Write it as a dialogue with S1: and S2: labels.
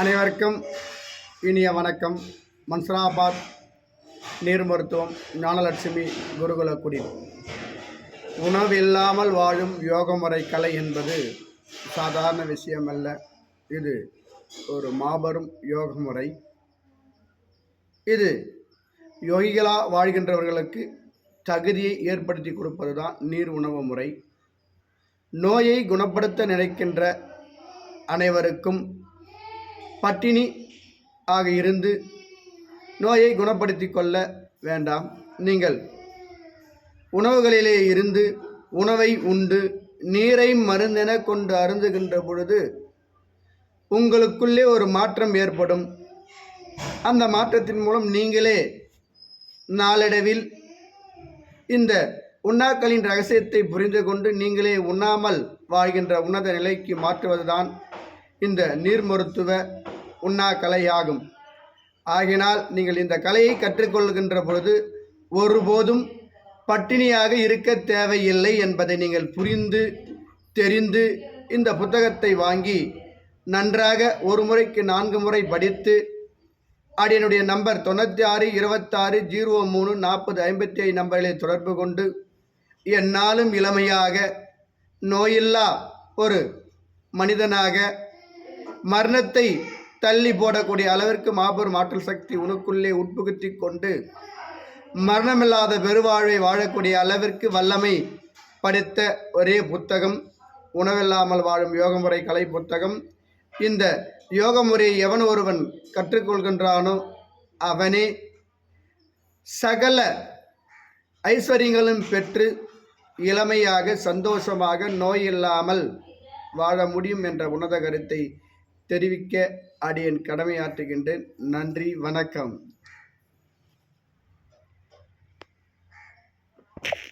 S1: அனைவருக்கும் இனிய வணக்கம். மன்சராபாத் நீர் மருத்துவம் ஞானலட்சுமி குருகுலக்குடி. உணவு இல்லாமல் வாழும் யோகமுறை கலை என்பது சாதாரண விஷயமல்ல. இது ஒரு மாபெரும் யோக முறை. இது யோகிகளாக வாழ்கின்றவர்களுக்கு தகுதியை ஏற்படுத்தி கொடுப்பது தான் நீர் உணவு முறை. நோயை குணப்படுத்த நினைக்கின்ற அனைவருக்கும் பட்டினி ஆக இருந்து நோயை குணப்படுத்தி கொள்ள வேண்டாம். நீங்கள் உணவுகளிலே இருந்து உணவை உண்டு நீரை மருந்தென கொண்டு அருந்துகின்ற பொழுது உங்களுக்குள்ளே ஒரு மாற்றம் ஏற்படும். அந்த மாற்றத்தின் மூலம் நீங்களே நாளடைவில் இந்த உண்ணாக்களின் ரகசியத்தை புரிந்து கொண்டு நீங்களே உண்ணாமல் வாழ்கின்ற உன்னத நிலைக்கு மாற்றுவதுதான் இந்த நீர் மருத்துவ உண்ணா கலையாகும். ஆகினால் நீங்கள் இந்த கலையை கற்றுக்கொள்கின்ற பொழுது ஒருபோதும் பட்டினியாக இருக்க தேவையில்லை என்பதை நீங்கள் புரிந்து தெரிந்து இந்த புத்தகத்தை வாங்கி நன்றாக ஒரு முறைக்கு 4 முறை படித்து என்னுடைய நம்பர் 9626034055 நம்பர்களை தொடர்பு கொண்டு எந்நாளும் இளமையாக நோயில்லா ஒரு மனிதனாக மரணத்தை தள்ளி போடக்கூடிய அளவிற்கு மாபெரும் ஆற்றல் சக்தி உனக்குள்ளே உட்புகுத்தி கொண்டு மரணமில்லாத பெருவாழ்வை வாழக்கூடிய அளவிற்கு வல்லமை படைத்த ஒரே புத்தகம் உணவில்லாமல் வாழும் யோகமுறை கலை புத்தகம். இந்த யோக முறையை எவன் ஒருவன் கற்றுக்கொள்கின்றானோ அவனே சகல ஐஸ்வர்யங்களும் பெற்று இளமையாக சந்தோஷமாக நோய் இல்லாமல் வாழ முடியும் என்ற உன்னத கருத்தை தெரிவிக்க அடியேன் கடமையாற்றுகின்றேன். நன்றி, வணக்கம்.